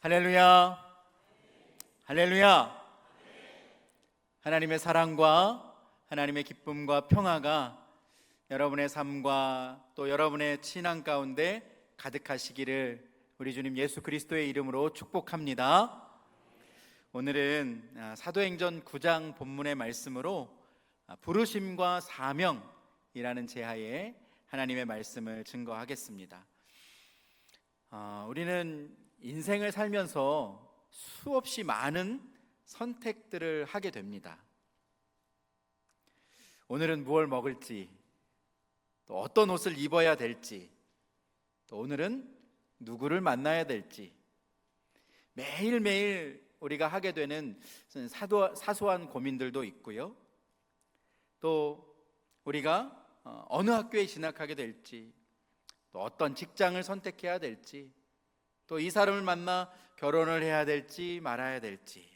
할렐루야, 할렐루야. 하나님의 사랑과 하나님의 기쁨과 평화가 여러분의 삶과 또 여러분의 신앙 가운데 가득하시기를 우리 주님 예수 그리스도의 이름으로 축복합니다. 오늘은 사도행전 9장 본문의 말씀으로 부르심과 사명이라는 제하에 하나님의 말씀을 증거하겠습니다. 우리는 인생을 살면서 수없이 많은 선택들을 하게 됩니다. 오늘은 무엇을 먹을지, 또 어떤 옷을 입어야 될지, 또 오늘은 누구를 만나야 될지, 매일매일 우리가 하게 되는 사소한 고민들도 있고요. 또 우리가 어느 학교에 진학하게 될지, 또 어떤 직장을 선택해야 될지, 또 이 사람을 만나 결혼을 해야 될지 말아야 될지,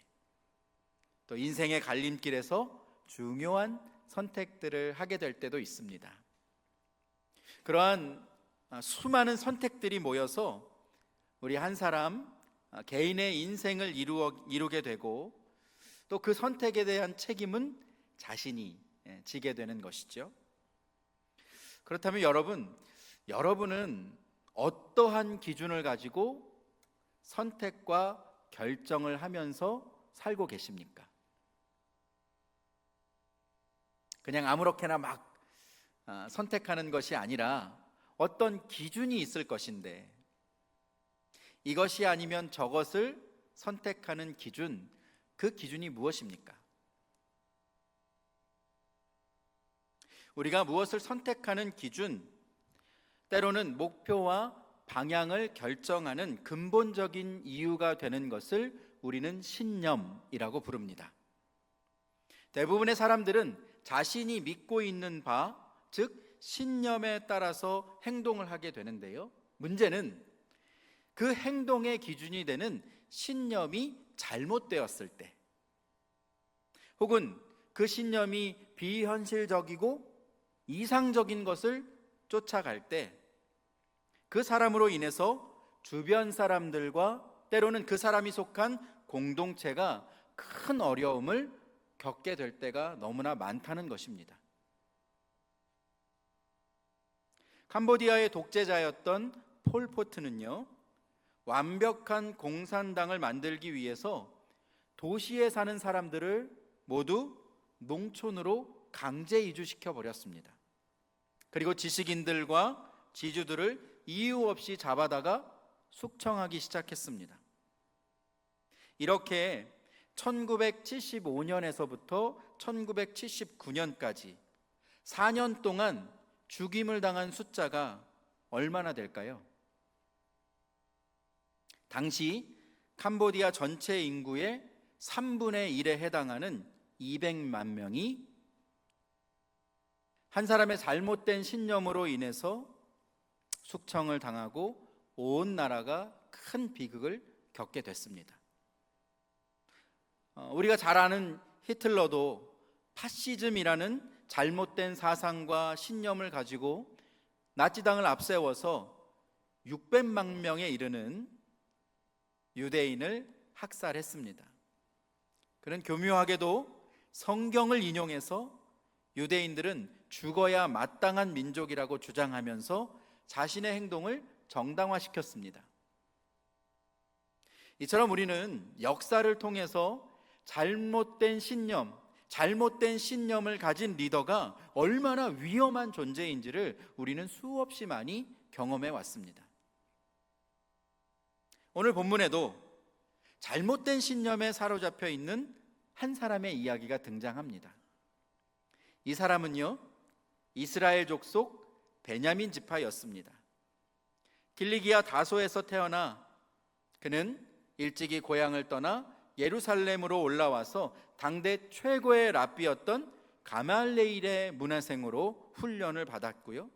또 인생의 갈림길에서 중요한 선택들을 하게 될 때도 있습니다. 그러한 수많은 선택들이 모여서 우리 한 사람 개인의 인생을 이루게 되고, 또 그 선택에 대한 책임은 자신이 지게 되는 것이죠. 그렇다면 여러분은 어떠한 기준을 가지고 선택과 결정을 하면서 살고 계십니까? 그냥 아무렇게나 막 선택하는 것이 아니라 어떤 기준이 있을 것인데, 이것이 아니면 저것을 선택하는 기준, 그 기준이 무엇입니까? 우리가 무엇을 선택하는 기준, 때로는 목표와 방향을 결정하는 근본적인 이유가 되는 것을 우리는 신념이라고 부릅니다. 대부분의 사람들은 자신이 믿고 있는 바, 즉 신념에 따라서 행동을 하게 되는데요. 문제는 그 행동의 기준이 되는 신념이 잘못되었을 때, 혹은 그 신념이 비현실적이고 이상적인 것을 쫓아갈 때, 그 사람으로 인해서 주변 사람들과 때로는 그 사람이 속한 공동체가 큰 어려움을 겪게 될 때가 너무나 많다는 것입니다. 캄보디아의 독재자였던 폴포트는요, 완벽한 공산당을 만들기 위해서 도시에 사는 사람들을 모두 농촌으로 강제 이주시켜 버렸습니다. 그리고 지식인들과 지주들을 이유 없이 잡아다가 숙청하기 시작했습니다. 이렇게 1975년에서부터 1979년까지 4년 동안 죽임을 당한 숫자가 얼마나 될까요? 당시 캄보디아 전체 인구의 3분의 1에 해당하는 200만 명이 한 사람의 잘못된 신념으로 인해서 숙청을 당하고 온 나라가 큰 비극을 겪게 됐습니다. 우리가 잘 아는 히틀러도 파시즘이라는 잘못된 사상과 신념을 가지고 나치당을 앞세워서 600만 명에 이르는 유대인을 학살했습니다. 그는 교묘하게도 성경을 인용해서 유대인들은 죽어야 마땅한 민족이라고 주장하면서 자신의 행동을 정당화시켰습니다. 이처럼 우리는 역사를 통해서 잘못된 신념을 가진 리더가 얼마나 위험한 존재인지를 우리는 수없이 많이 경험해 왔습니다. 오늘 본문에도 잘못된 신념에 사로잡혀 있는 한 사람의 이야기가 등장합니다. 이 사람은요, 이스라엘 족속 베냐민 지파였습니다. 길리기아 다소에서 태어나 그는 일찍이 고향을 떠나 예루살렘으로 올라와서 당대 최고의 랍비였던 가말레일의 문화생으로 훈련을 받았고요,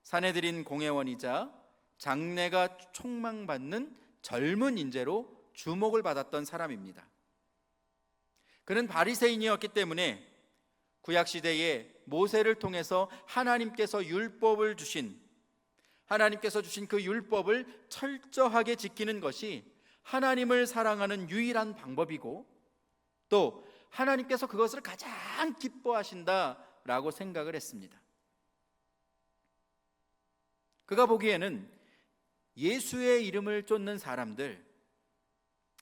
사내들인 공회원이자 장래가 촉망받는 젊은 인재로 주목을 받았던 사람입니다. 그는 바리새인이었기 때문에 구약시대에 모세를 통해서 하나님께서 율법을 주신 하나님께서 주신 그 율법을 철저하게 지키는 것이 하나님을 사랑하는 유일한 방법이고, 또 하나님께서 그것을 가장 기뻐하신다라고 생각을 했습니다. 그가 보기에는 예수의 이름을 쫓는 사람들,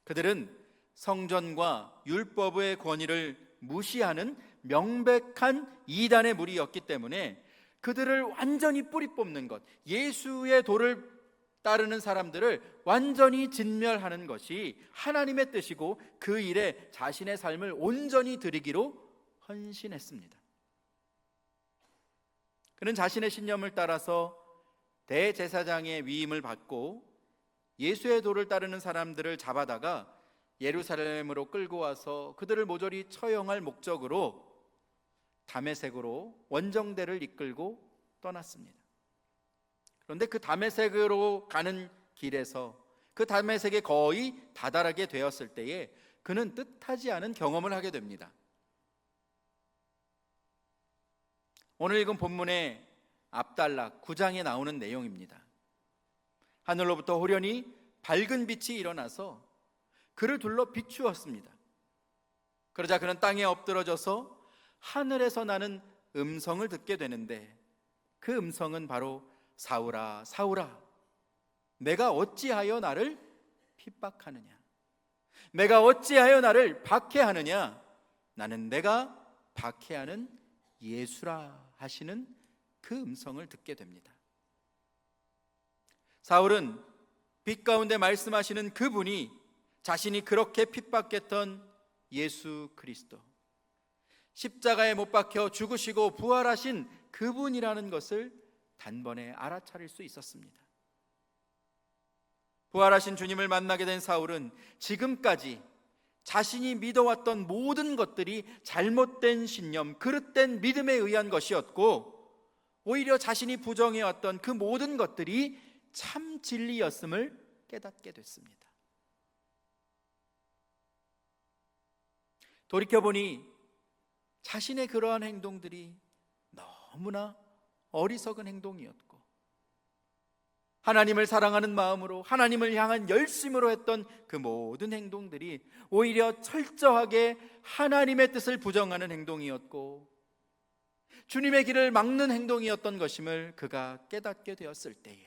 그들은 성전과 율법의 권위를 무시하는 명백한 이단의 무리였기 때문에 그들을 완전히 뿌리 뽑는 것, 예수의 도를 따르는 사람들을 완전히 진멸하는 것이 하나님의 뜻이고, 그 일에 자신의 삶을 온전히 드리기로 헌신했습니다. 그는 자신의 신념을 따라서 대제사장의 위임을 받고 예수의 도를 따르는 사람들을 잡아다가 예루살렘으로 끌고 와서 그들을 모조리 처형할 목적으로 다메섹으로 원정대를 이끌고 떠났습니다. 그런데 그 다메섹으로 가는 길에서, 그 다메섹에 거의 다다르게 되었을 때에 그는 뜻하지 않은 경험을 하게 됩니다. 오늘 읽은 본문의 압달락 9장에 나오는 내용입니다. 하늘로부터 호련히 밝은 빛이 일어나서 그를 둘러 비추었습니다. 그러자 그는 땅에 엎드러져서 하늘에서 나는 음성을 듣게 되는데, 그 음성은 바로 사울아 사울아, 내가 어찌하여 나를 핍박하느냐, 내가 어찌하여 나를 박해하느냐, 나는 내가 박해하는 예수라 하시는 그 음성을 듣게 됩니다. 사울은 빛 가운데 말씀하시는 그분이 자신이 그렇게 핍박했던 예수 그리스도, 십자가에 못 박혀 죽으시고 부활하신 그분이라는 것을 단번에 알아차릴 수 있었습니다. 부활하신 주님을 만나게 된 사울은 지금까지 자신이 믿어왔던 모든 것들이 잘못된 신념, 그릇된 믿음에 의한 것이었고, 오히려 자신이 부정해왔던 그 모든 것들이 참 진리였음을 깨닫게 됐습니다. 돌이켜보니 자신의 그러한 행동들이 너무나 어리석은 행동이었고, 하나님을 사랑하는 마음으로 하나님을 향한 열심으로 했던 그 모든 행동들이 오히려 철저하게 하나님의 뜻을 부정하는 행동이었고, 주님의 길을 막는 행동이었던 것임을 그가 깨닫게 되었을 때에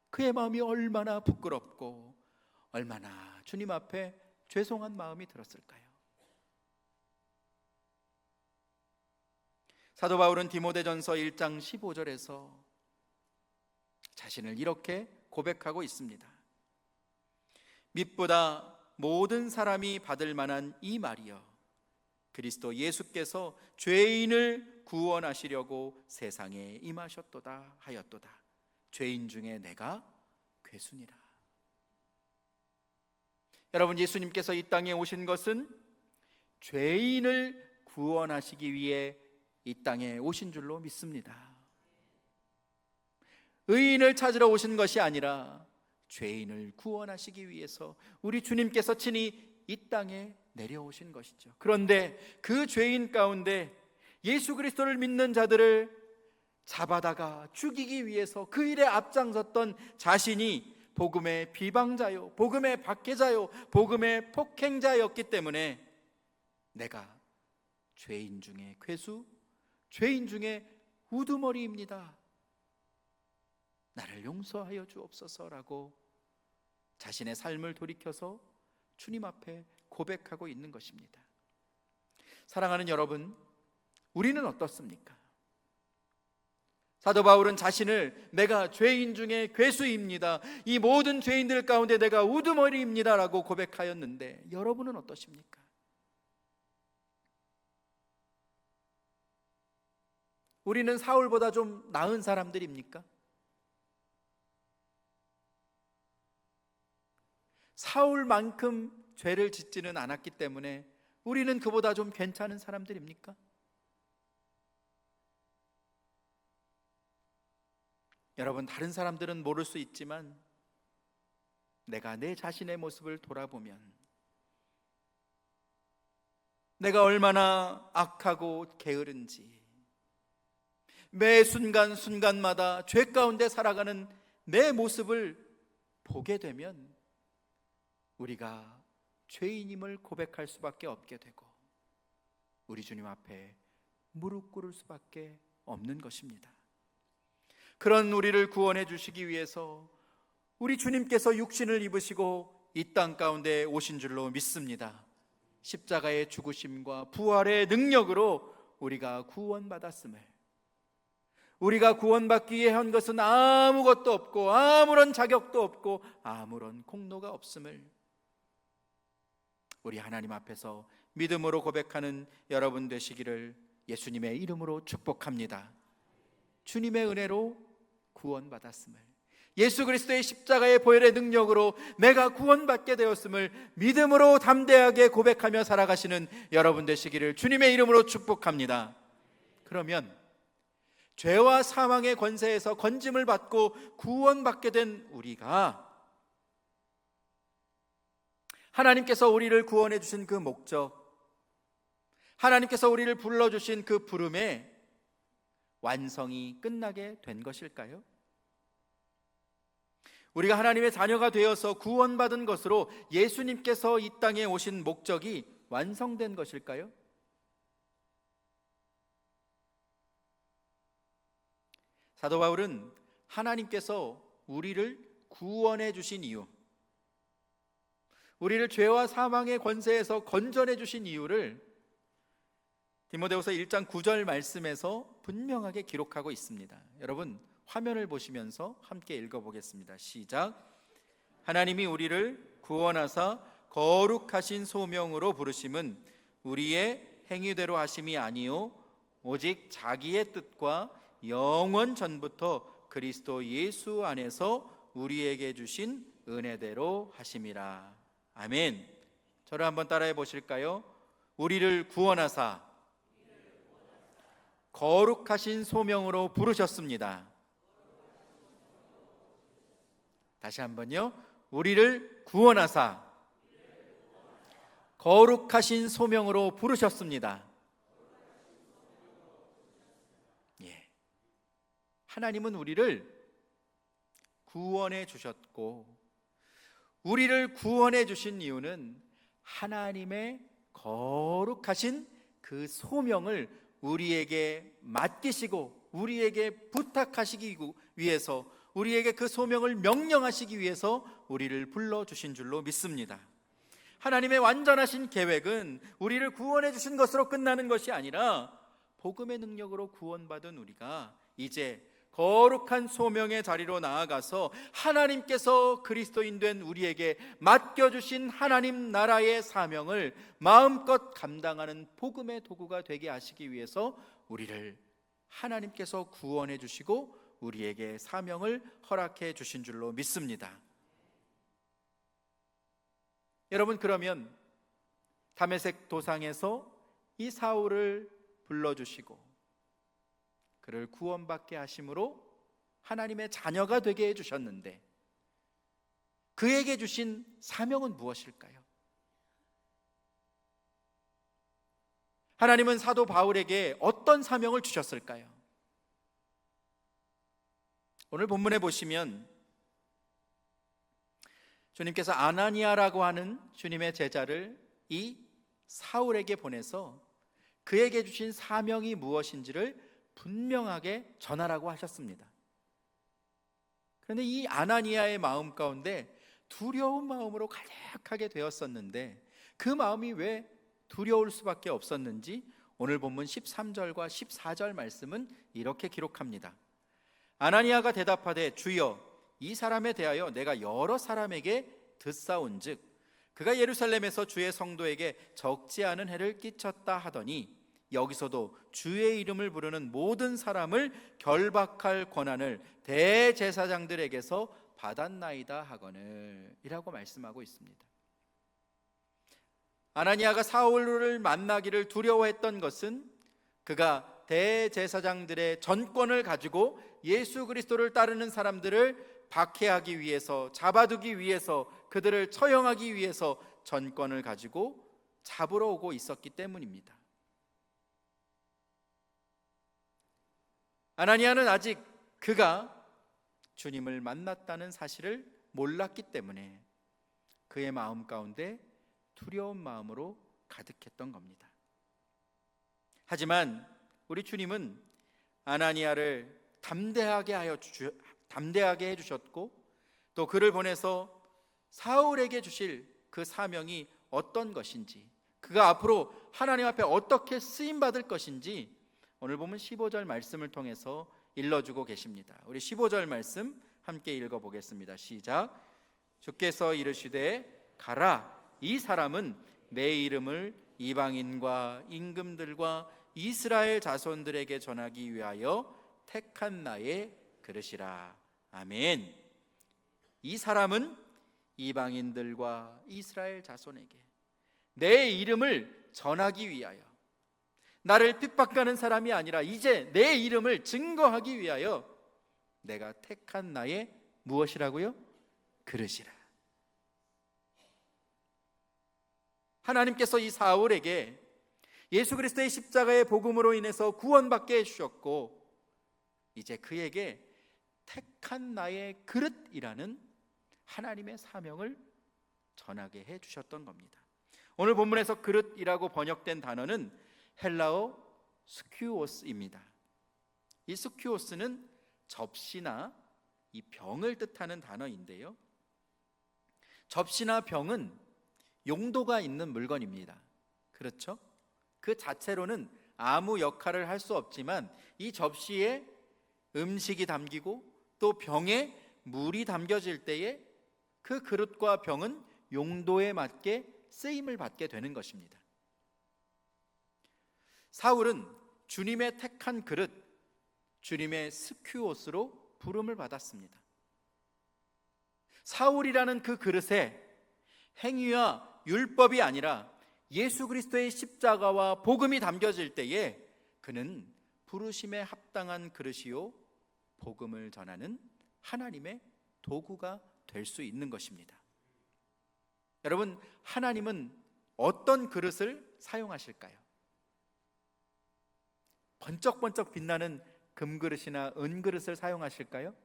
그의 마음이 얼마나 부끄럽고 얼마나 주님 앞에 죄송한 마음이 들었을까요? 사도 바울은 디모데전서 1장 15절에서 자신을 이렇게 고백하고 있습니다. 밑보다 모든 사람이 받을 만한 이 말이여, 그리스도 예수께서 죄인을 구원하시려고 세상에 임하셨도다 하였도다. 죄인 중에 내가 괴순이라. 여러분, 예수님께서 이 땅에 오신 것은 죄인을 구원하시기 위해 이 땅에 오신 줄로 믿습니다. 의인을 찾으러 오신 것이 아니라 죄인을 구원하시기 위해서 우리 주님께서 친히 이 땅에 내려오신 것이죠. 그런데 그 죄인 가운데 예수 그리스도를 믿는 자들을 잡아다가 죽이기 위해서 그 일에 앞장섰던 자신이 복음의 비방자요, 복음의 박해자요, 복음의 폭행자였기 때문에 내가 죄인 중에 괴수, 죄인 중에 우두머리입니다, 나를 용서하여 주옵소서라고 자신의 삶을 돌이켜서 주님 앞에 고백하고 있는 것입니다. 사랑하는 여러분, 우리는 어떻습니까? 사도 바울은 자신을 내가 죄인 중에 괴수입니다, 이 모든 죄인들 가운데 내가 우두머리입니다 라고 고백하였는데, 여러분은 어떠십니까? 우리는 사울보다 좀 나은 사람들입니까? 사울만큼 죄를 짓지는 않았기 때문에 우리는 그보다 좀 괜찮은 사람들입니까? 여러분, 다른 사람들은 모를 수 있지만 내가 내 자신의 모습을 돌아보면 내가 얼마나 악하고 게으른지, 매 순간순간마다 죄 가운데 살아가는 내 모습을 보게 되면 우리가 죄인임을 고백할 수밖에 없게 되고 우리 주님 앞에 무릎 꿇을 수밖에 없는 것입니다. 그런 우리를 구원해 주시기 위해서 우리 주님께서 육신을 입으시고 이 땅 가운데 오신 줄로 믿습니다. 십자가의 죽으심과 부활의 능력으로 우리가 구원받았음을, 우리가 구원받기 위해 한 것은 아무것도 없고 아무런 자격도 없고 아무런 공로가 없음을 우리 하나님 앞에서 믿음으로 고백하는 여러분 되시기를 예수님의 이름으로 축복합니다. 주님의 은혜로 구원받았음을, 예수 그리스도의 십자가의 보혈의 능력으로 내가 구원받게 되었음을 믿음으로 담대하게 고백하며 살아가시는 여러분 되시기를 주님의 이름으로 축복합니다. 그러면 죄와 사망의 권세에서 건짐을 받고 구원받게 된 우리가 하나님께서 우리를 구원해 주신 그 목적, 하나님께서 우리를 불러주신 그 부름의 완성이 끝나게 된 것일까요? 우리가 하나님의 자녀가 되어서 구원받은 것으로 예수님께서 이 땅에 오신 목적이 완성된 것일까요? 사도 바울은 하나님께서 우리를 구원해 주신 이유, 우리를 죄와 사망의 권세에서 건져내 주신 이유를 디모데후서 1장 9절 말씀에서 분명하게 기록하고 있습니다. 여러분 화면을 보시면서 함께 읽어보겠습니다. 시작. 하나님이 우리를 구원하사 거룩하신 소명으로 부르심은 우리의 행위대로 하심이 아니요 오직 자기의 뜻과 영원 전부터 그리스도 예수 안에서 우리에게 주신 은혜대로 하심이라. 아멘. 저를 한번 따라해 보실까요? 우리를 구원하사 거룩하신 소명으로 부르셨습니다. 다시 한번요. 우리를 구원하사 거룩하신 소명으로 부르셨습니다. 예. 하나님은 우리를 구원해 주셨고, 우리를 구원해 주신 이유는 하나님의 거룩하신 그 소명을 우리에게 맡기시고 우리에게 부탁하시기 위해서, 우리에게 그 소명을 명령하시기 위해서 우리를 불러주신 줄로 믿습니다. 하나님의 완전하신 계획은 우리를 구원해 주신 것으로 끝나는 것이 아니라 복음의 능력으로 구원받은 우리가 이제 거룩한 소명의 자리로 나아가서 하나님께서 그리스도인 된 우리에게 맡겨주신 하나님 나라의 사명을 마음껏 감당하는 복음의 도구가 되게 하시기 위해서 우리를 하나님께서 구원해 주시고 우리에게 사명을 허락해 주신 줄로 믿습니다. 여러분, 그러면 다메섹 도상에서 이 사울을 불러주시고 그를 구원받게 하심으로 하나님의 자녀가 되게 해주셨는데 그에게 주신 사명은 무엇일까요? 하나님은 사도 바울에게 어떤 사명을 주셨을까요? 오늘 본문에 보시면 주님께서 아나니아라고 하는 주님의 제자를 이 사울에게 보내서 그에게 주신 사명이 무엇인지를 분명하게 전하라고 하셨습니다. 그런데 이 아나니아의 마음 가운데 두려운 마음으로 가득하게 되었었는데 그 마음이 왜 두려울 수밖에 없었는지 오늘 본문 13절과 14절 말씀은 이렇게 기록합니다. 아나니아가 대답하되 주여 이 사람에 대하여 내가 여러 사람에게 듣사온즉 그가 예루살렘에서 주의 성도에게 적지 않은 해를 끼쳤다 하더니 여기서도 주의 이름을 부르는 모든 사람을 결박할 권한을 대제사장들에게서 받았나이다 하거늘 이라고 말씀하고 있습니다. 아나니아가 사울을 만나기를 두려워했던 것은 그가 대제사장들의 전권을 가지고 예수 그리스도를 따르는 사람들을 박해하기 위해서, 잡아두기 위해서, 그들을 처형하기 위해서 전권을 가지고 잡으러 오고 있었기 때문입니다. 아나니아는 아직 그가 주님을 만났다는 사실을 몰랐기 때문에 그의 마음 가운데 두려운 마음으로 가득했던 겁니다. 하지만 우리 주님은 아나니아를 담대하게 해주셨고, 또 그를 보내서 사울에게 주실 그 사명이 어떤 것인지, 그가 앞으로 하나님 앞에 어떻게 쓰임받을 것인지 오늘 보면 15절 말씀을 통해서 일러주고 계십니다. 우리 15절 말씀 함께 읽어보겠습니다. 시작. 주께서 이르시되 가라, 이 사람은 내 이름을 이방인과 임금들과 이스라엘 자손들에게 전하기 위하여 택한 나의 그릇이라. 아멘. 이 사람은 이방인들과 이스라엘 자손에게 내 이름을 전하기 위하여, 나를 핍박하는 사람이 아니라 이제 내 이름을 증거하기 위하여 내가 택한 나의 무엇이라고요? 그릇이라. 하나님께서 이 사울에게 예수 그리스도의 십자가의 복음으로 인해서 구원받게 해주셨고, 이제 그에게 택한 나의 그릇이라는 하나님의 사명을 전하게 해주셨던 겁니다. 오늘 본문에서 그릇이라고 번역된 단어는 헬라어 스큐오스입니다. 이 스큐오스는 접시나 이 병을 뜻하는 단어인데요, 접시나 병은 용도가 있는 물건입니다. 그렇죠? 그 자체로는 아무 역할을 할 수 없지만 이 접시에 음식이 담기고 또 병에 물이 담겨질 때에 그 그릇과 병은 용도에 맞게 쓰임을 받게 되는 것입니다. 사울은 주님의 택한 그릇, 주님의 스큐오스로 부름을 받았습니다. 사울이라는 그 그릇에 행위와 율법이 아니라 예수 그리스도의 십자가와 복음이 담겨질 때에 그는 부르심에 합당한 그릇이요 복음을 전하는 하나님의 도구가 될 수 있는 것입니다. 여러분, 하나님은 어떤 그릇을 사용하실까요? 번쩍번쩍 빛나는 금그릇이나 은그릇을 사용하실까요?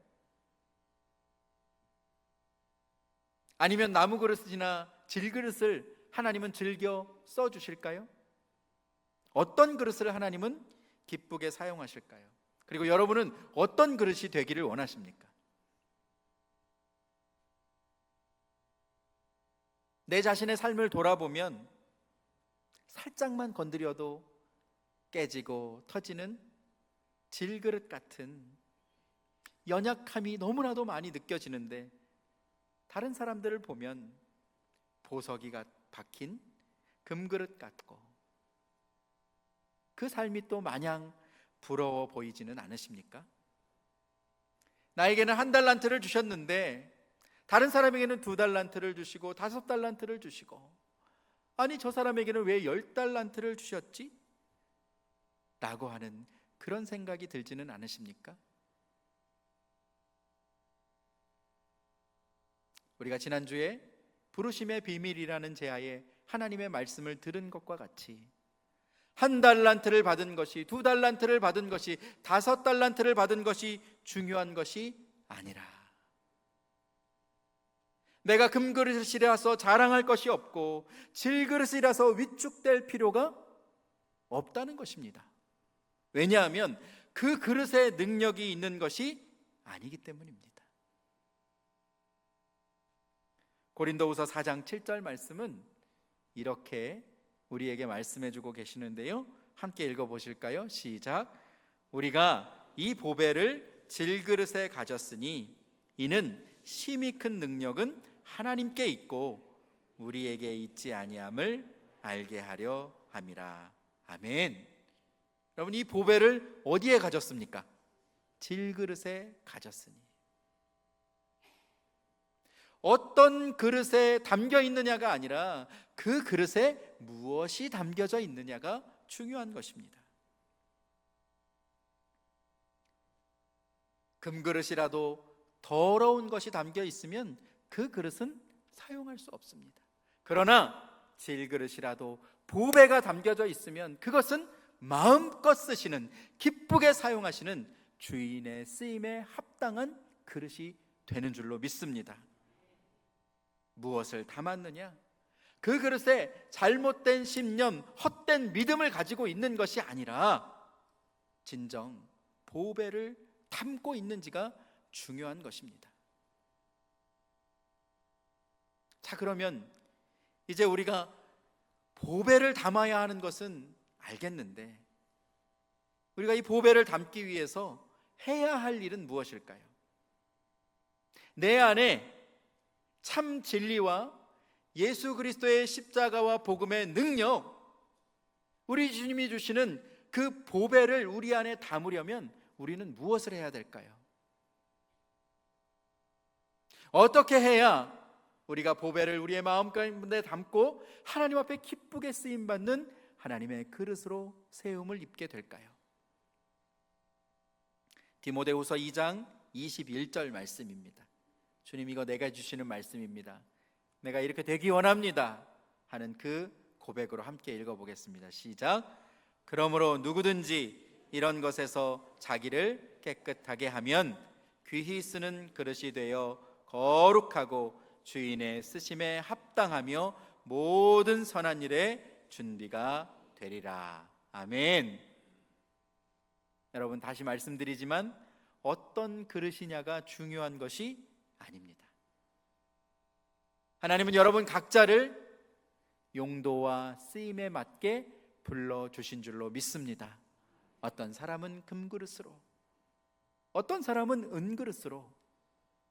아니면 나무 그릇이나 질그릇을 하나님은 즐겨 써주실까요? 어떤 그릇을 하나님은 기쁘게 사용하실까요? 그리고 여러분은 어떤 그릇이 되기를 원하십니까? 내 자신의 삶을 돌아보면 살짝만 건드려도 깨지고 터지는 질그릇 같은 연약함이 너무나도 많이 느껴지는데, 다른 사람들을 보면 보석이가 박힌 금그릇 같고 그 삶이 또 마냥 부러워 보이지는 않으십니까? 나에게는 1달란트를 주셨는데 다른 사람에게는 2달란트를 주시고 5달란트를 주시고, 아니 저 사람에게는 왜 10달란트를 주셨지? 라고 하는 그런 생각이 들지는 않으십니까? 우리가 지난주에 부르심의 비밀이라는 제하에 하나님의 말씀을 들은 것과 같이 1달란트를 받은 것이, 2달란트를 받은 것이, 5달란트를 받은 것이 중요한 것이 아니라, 내가 금그릇이라서 자랑할 것이 없고 질그릇이라서 위축될 필요가 없다는 것입니다. 왜냐하면 그 그릇에 능력이 있는 것이 아니기 때문입니다. 고린도후서 4장 7절 말씀은 이렇게 우리에게 말씀해주고 계시는데요, 함께 읽어보실까요? 시작. 우리가 이 보배를 질그릇에 가졌으니 이는 심히 큰 능력은 하나님께 있고 우리에게 있지 아니함을 알게 하려 함이라. 아멘. 여러분, 이 보배를 어디에 가졌습니까? 질그릇에 가졌으니. 어떤 그릇에 담겨 있느냐가 아니라 그 그릇에 무엇이 담겨져 있느냐가 중요한 것입니다. 금그릇이라도 더러운 것이 담겨 있으면 그 그릇은 사용할 수 없습니다. 그러나 질그릇이라도 보배가 담겨져 있으면 그것은 마음껏 쓰시는, 기쁘게 사용하시는 주인의 쓰임에 합당한 그릇이 되는 줄로 믿습니다. 무엇을 담았느냐? 그 그릇에 잘못된 신념, 헛된 믿음을 가지고 있는 것이 아니라 진정 보배를 담고 있는지가 중요한 것입니다. 자, 그러면 이제 우리가 보배를 담아야 하는 것은 알겠는데, 우리가 이 보배를 담기 위해서 해야 할 일은 무엇일까요? 내 안에 참 진리와 예수 그리스도의 십자가와 복음의 능력, 우리 주님이 주시는 그 보배를 우리 안에 담으려면 우리는 무엇을 해야 될까요? 어떻게 해야 우리가 보배를 우리의 마음 가운데 담고 하나님 앞에 기쁘게 쓰임받는 하나님의 그릇으로 세움을 입게 될까요? 디모데후서 2장 21절 말씀입니다. 주님, 이거 내가 주시는 말씀입니다. 내가 이렇게 되기 원합니다 하는 그 고백으로 함께 읽어보겠습니다. 시작. 그러므로 누구든지 이런 것에서 자기를 깨끗하게 하면 귀히 쓰는 그릇이 되어 거룩하고 주인의 쓰심에 합당하며 모든 선한 일에 준비가 되리라. 아멘. 여러분, 다시 말씀드리지만 어떤 그릇이냐가 중요한 것이 아닙니다. 하나님은 여러분 각자를 용도와 쓰임에 맞게 불러주신 줄로 믿습니다. 어떤 사람은 금그릇으로, 어떤 사람은 은그릇으로,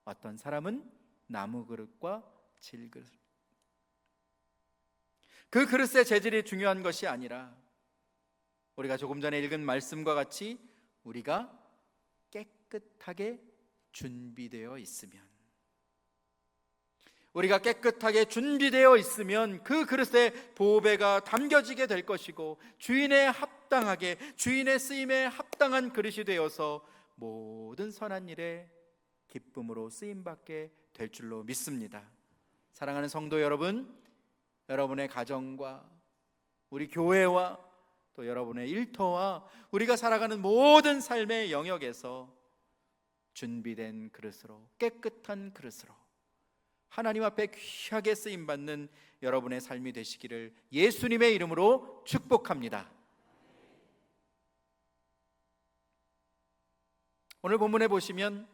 어떤 사람은 나무그릇과 질그릇. 그 그릇의 재질이 중요한 것이 아니라 우리가 조금 전에 읽은 말씀과 같이 우리가 깨끗하게 준비되어 있으면, 우리가 깨끗하게 준비되어 있으면 그 그릇에 보배가 담겨지게 될 것이고 주인에 합당하게, 주인의 쓰임에 합당한 그릇이 되어서 모든 선한 일에 기쁨으로 쓰임받게 될 줄로 믿습니다. 사랑하는 성도 여러분, 여러분의 가정과 우리 교회와 또 여러분의 일터와 우리가 살아가는 모든 삶의 영역에서 준비된 그릇으로, 깨끗한 그릇으로 하나님 앞에 귀하게 쓰임받는 여러분의 삶이 되시기를 예수님의 이름으로 축복합니다. 오늘 본문에 보시면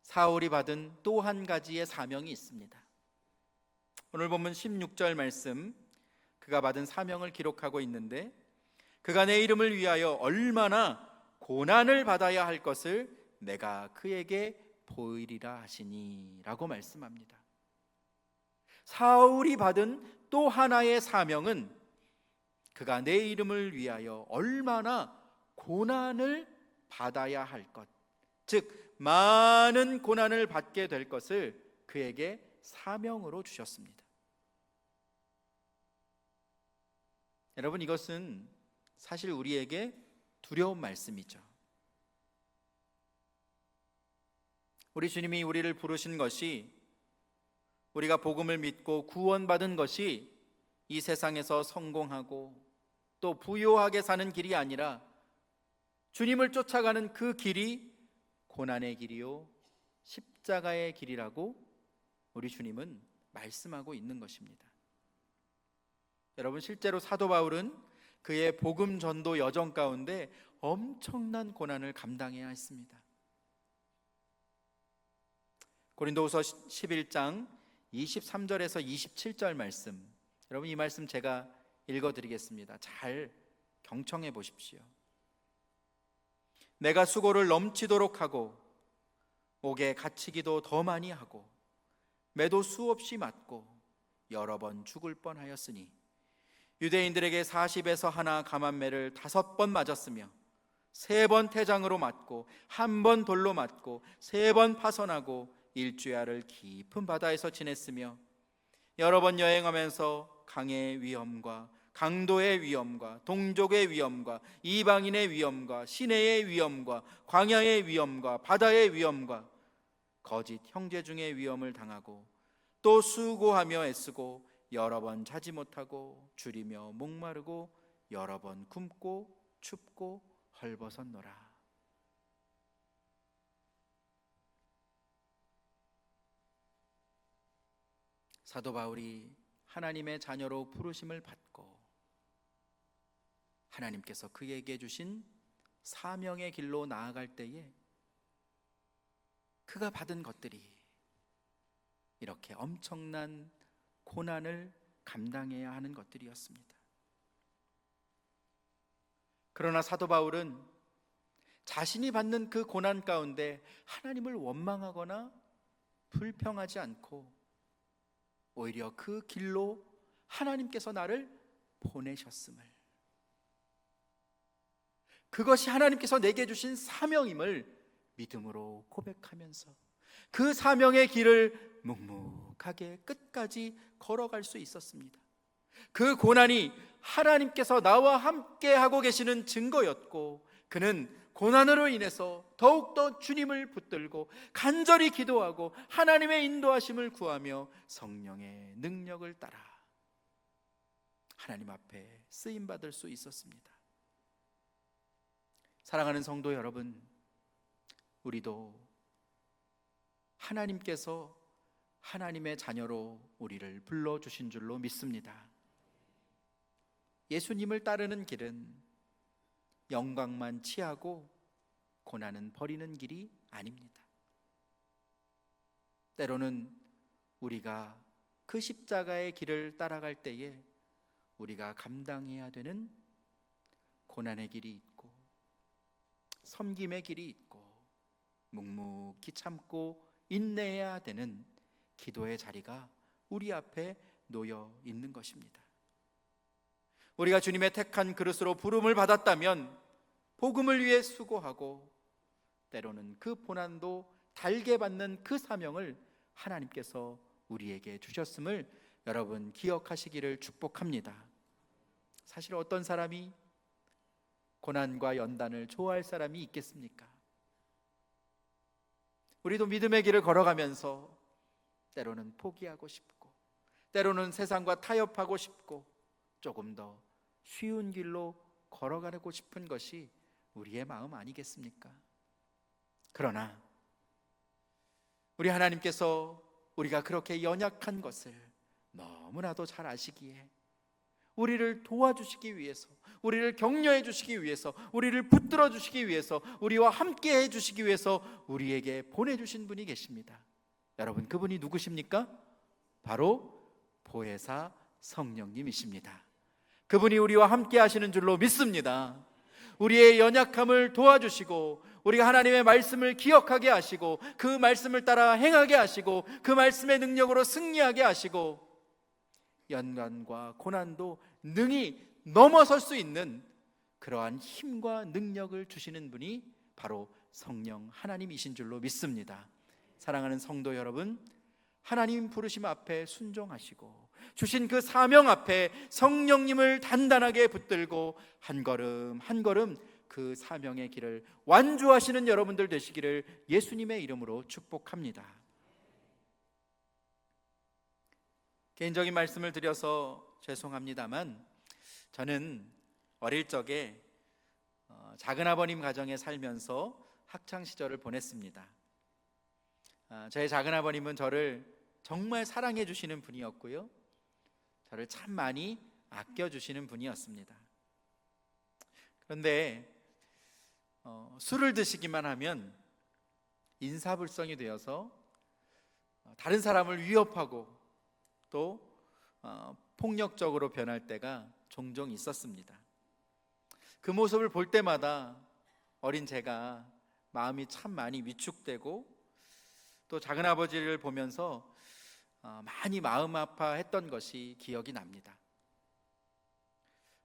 사울이 받은 또 한 가지의 사명이 있습니다. 오늘 본문 16절 말씀, 그가 받은 사명을 기록하고 있는데, 그가 내 이름을 위하여 얼마나 고난을 받아야 할 것을 내가 그에게 보이리라 하시니 라고 말씀합니다. 사울이 받은 또 하나의 사명은 그가 내 이름을 위하여 얼마나 고난을 받아야 할 것, 즉 많은 고난을 받게 될 것을 그에게 사명으로 주셨습니다. 여러분, 이것은 사실 우리에게 두려운 말씀이죠. 우리 주님이 우리를 부르신 것이, 우리가 복음을 믿고 구원받은 것이 이 세상에서 성공하고 또 부요하게 사는 길이 아니라 주님을 쫓아가는 그 길이 고난의 길이요 십자가의 길이라고 우리 주님은 말씀하고 있는 것입니다. 여러분, 실제로 사도 바울은 그의 복음 전도 여정 가운데 엄청난 고난을 감당해야 했습니다. 고린도후서 11장 23절에서 27절 말씀, 여러분 이 말씀 제가 읽어드리겠습니다. 잘 경청해 보십시오. 내가 수고를 넘치도록 하고 옥에 갇히기도 더 많이 하고 매도 수없이 맞고 여러 번 죽을 뻔하였으니 유대인들에게 40에서 하나 감한매를 5번 맞았으며 3번 태장으로 맞고 1번 돌로 맞고 3번 파선하고 일주야를 깊은 바다에서 지냈으며 여러 번 여행하면서 강의 위험과 강도의 위험과 동족의 위험과 이방인의 위험과 시내의 위험과 광야의 위험과 바다의 위험과 거짓 형제 중의 위험을 당하고 또 수고하며 애쓰고 여러 번 자지 못하고 줄이며 목마르고 여러 번 굶고 춥고 헐벗었노라. 사도 바울이 하나님의 자녀로 부르심을 받고 하나님께서 그에게 주신 사명의 길로 나아갈 때에 그가 받은 것들이 이렇게 엄청난 고난을 감당해야 하는 것들이었습니다. 그러나 사도 바울은 자신이 받는 그 고난 가운데 하나님을 원망하거나 불평하지 않고 오히려 그 길로 하나님께서 나를 보내셨음을, 그것이 하나님께서 내게 주신 사명임을 믿음으로 고백하면서 그 사명의 길을 묵묵하게 끝까지 걸어갈 수 있었습니다. 그 고난이 하나님께서 나와 함께 하고 계시는 증거였고, 그는 고난으로 인해서 더욱더 주님을 붙들고 간절히 기도하고 하나님의 인도하심을 구하며 성령의 능력을 따라 하나님 앞에 쓰임받을 수 있었습니다. 사랑하는 성도 여러분, 우리도 하나님께서 하나님의 자녀로 우리를 불러주신 줄로 믿습니다. 예수님을 따르는 길은 영광만 취하고 고난은 버리는 길이 아닙니다. 때로는 우리가 그 십자가의 길을 따라갈 때에 우리가 감당해야 되는 고난의 길이 있고 섬김의 길이 있고 묵묵히 참고 인내해야 되는 기도의 자리가 우리 앞에 놓여 있는 것입니다. 우리가 주님의 택한 그릇으로 부름을 받았다면 복음을 위해 수고하고 때로는 그 고난도 달게 받는 그 사명을 하나님께서 우리에게 주셨음을 여러분 기억하시기를 축복합니다. 사실 어떤 사람이 고난과 연단을 좋아할 사람이 있겠습니까? 우리도 믿음의 길을 걸어가면서 때로는 포기하고 싶고 때로는 세상과 타협하고 싶고 조금 더 쉬운 길로 걸어가고 싶은 것이 우리의 마음 아니겠습니까? 그러나 우리 하나님께서 우리가 그렇게 연약한 것을 너무나도 잘 아시기에 우리를 도와주시기 위해서, 우리를 격려해 주시기 위해서, 우리를 붙들어 주시기 위해서, 우리와 함께 해 주시기 위해서 우리에게 보내주신 분이 계십니다. 여러분, 그분이 누구십니까? 바로 보혜사 성령님이십니다. 그분이 우리와 함께 하시는 줄로 믿습니다. 우리의 연약함을 도와주시고 우리가 하나님의 말씀을 기억하게 하시고 그 말씀을 따라 행하게 하시고 그 말씀의 능력으로 승리하게 하시고 연관과 고난도 능히 넘어설 수 있는 그러한 힘과 능력을 주시는 분이 바로 성령 하나님이신 줄로 믿습니다. 사랑하는 성도 여러분, 하나님 부르심 앞에 순종하시고 주신 그 사명 앞에 성령님을 단단하게 붙들고 한 걸음 한 걸음 그 사명의 길을 완주하시는 여러분들 되시기를 예수님의 이름으로 축복합니다. 개인적인 말씀을 드려서 죄송합니다만 저는 어릴 적에 작은아버님 가정에 살면서 학창시절을 보냈습니다. 저의 작은아버님은 저를 정말 사랑해 주시는 분이었고요, 저를 참 많이 아껴주시는 분이었습니다. 그런데 술을 드시기만 하면 인사불성이 되어서 다른 사람을 위협하고 또 폭력적으로 변할 때가 종종 있었습니다. 그 모습을 볼 때마다 어린 제가 마음이 참 많이 위축되고 또 작은아버지를 보면서 많이 마음 아파했던 것이 기억이 납니다.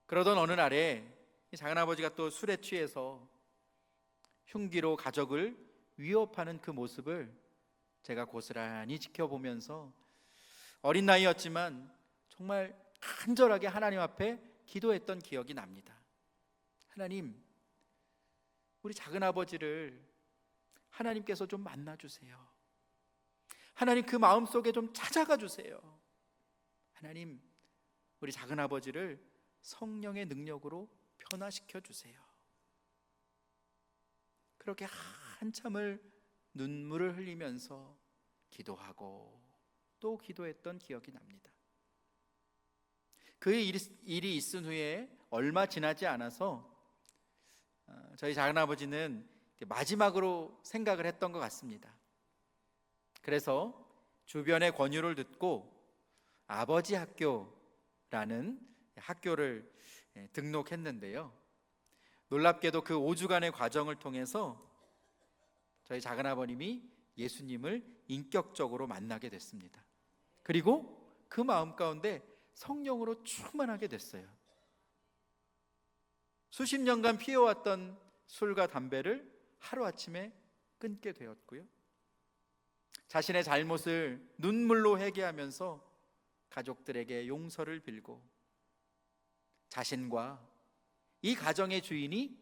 그러던 어느 날에 작은아버지가 또 술에 취해서 흉기로 가족을 위협하는 그 모습을 제가 고스란히 지켜보면서 어린 나이였지만 정말 간절하게 하나님 앞에 기도했던 기억이 납니다. 하나님, 우리 작은아버지를 하나님께서 좀 만나주세요. 하나님, 그 마음속에 좀 찾아가 주세요. 하나님, 우리 작은아버지를 성령의 능력으로 변화시켜 주세요. 그렇게 한참을 눈물을 흘리면서 기도하고 또 기도했던 기억이 납니다. 그 일이 있은 후에 얼마 지나지 않아서 저희 작은아버지는 마지막으로 생각을 했던 것 같습니다. 그래서 주변의 권유를 듣고 아버지 학교라는 학교를 등록했는데요, 놀랍게도 그 5주간의 과정을 통해서 저희 작은아버님이 예수님을 인격적으로 만나게 됐습니다. 그리고 그 마음 가운데 성령으로 충만하게 됐어요. 수십 년간 피해왔던 술과 담배를 하루아침에 끊게 되었고요, 자신의 잘못을 눈물로 회개하면서 가족들에게 용서를 빌고 자신과 이 가정의 주인이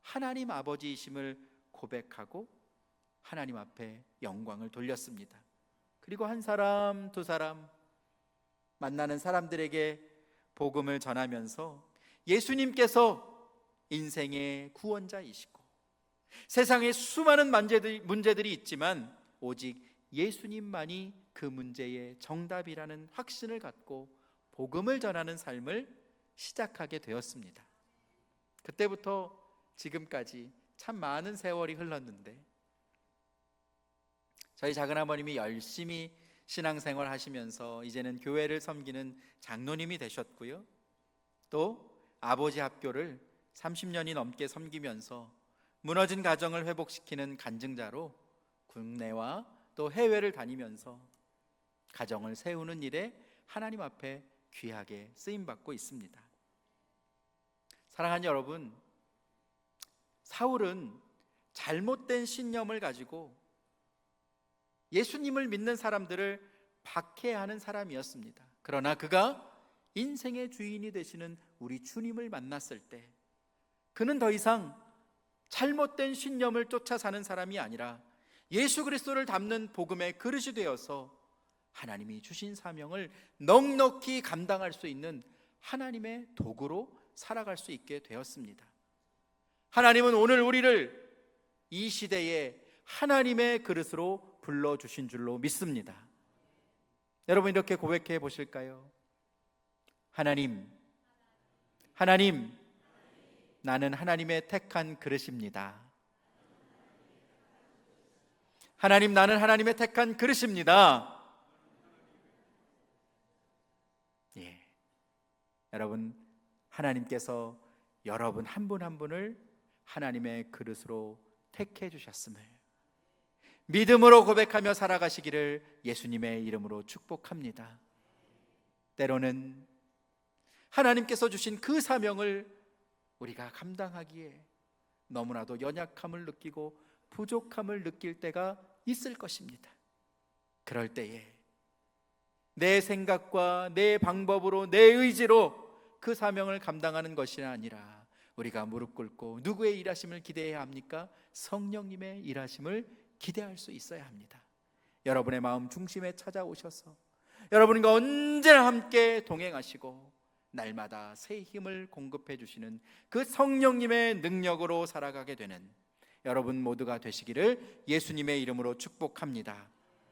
하나님 아버지이심을 고백하고 하나님 앞에 영광을 돌렸습니다. 그리고 한 사람, 두 사람, 만나는 사람들에게 복음을 전하면서 예수님께서 인생의 구원자이시고 세상에 수많은 문제들이 있지만 오직 예수님만이 그 문제의 정답이라는 확신을 갖고 복음을 전하는 삶을 시작하게 되었습니다. 그때부터 지금까지 참 많은 세월이 흘렀는데 저희 작은아버님이 열심히 신앙생활 하시면서 이제는 교회를 섬기는 장로님이 되셨고요, 또 아버지 학교를 30년이 넘게 섬기면서 무너진 가정을 회복시키는 간증자로 국내와 또 해외를 다니면서 가정을 세우는 일에 하나님 앞에 귀하게 쓰임받고 있습니다. 사랑하는 여러분, 사울은 잘못된 신념을 가지고 예수님을 믿는 사람들을 박해하는 사람이었습니다. 그러나 그가 인생의 주인이 되시는 우리 주님을 만났을 때 그는 더 이상 잘못된 신념을 쫓아 사는 사람이 아니라 예수 그리스도를 담는 복음의 그릇이 되어서 하나님이 주신 사명을 넉넉히 감당할 수 있는 하나님의 도구로 살아갈 수 있게 되었습니다. 하나님은 오늘 우리를 이 시대에 하나님의 그릇으로 불러주신 줄로 믿습니다. 여러분, 이렇게 고백해 보실까요? 하나님, 나는 하나님의 택한 그릇입니다. 하나님, 나는 하나님의 택한 그릇입니다. 예, 여러분, 하나님께서 여러분 한 분 한 분을 하나님의 그릇으로 택해 주셨음을 믿음으로 고백하며 살아가시기를 예수님의 이름으로 축복합니다. 때로는 하나님께서 주신 그 사명을 우리가 감당하기에 너무나도 연약함을 느끼고 부족함을 느낄 때가 있을 것입니다. 그럴 때에 내 생각과 내 방법으로, 내 의지로 그 사명을 감당하는 것이 아니라 우리가 무릎 꿇고 누구의 일하심을 기대해야 합니까? 성령님의 일하심을 기대할 수 있어야 합니다. 여러분의 마음 중심에 찾아오셔서 여러분과 언제나 함께 동행하시고 날마다 새 힘을 공급해 주시는 그 성령님의 능력으로 살아가게 되는 여러분 모두가 되시기를 예수님의 이름으로 축복합니다.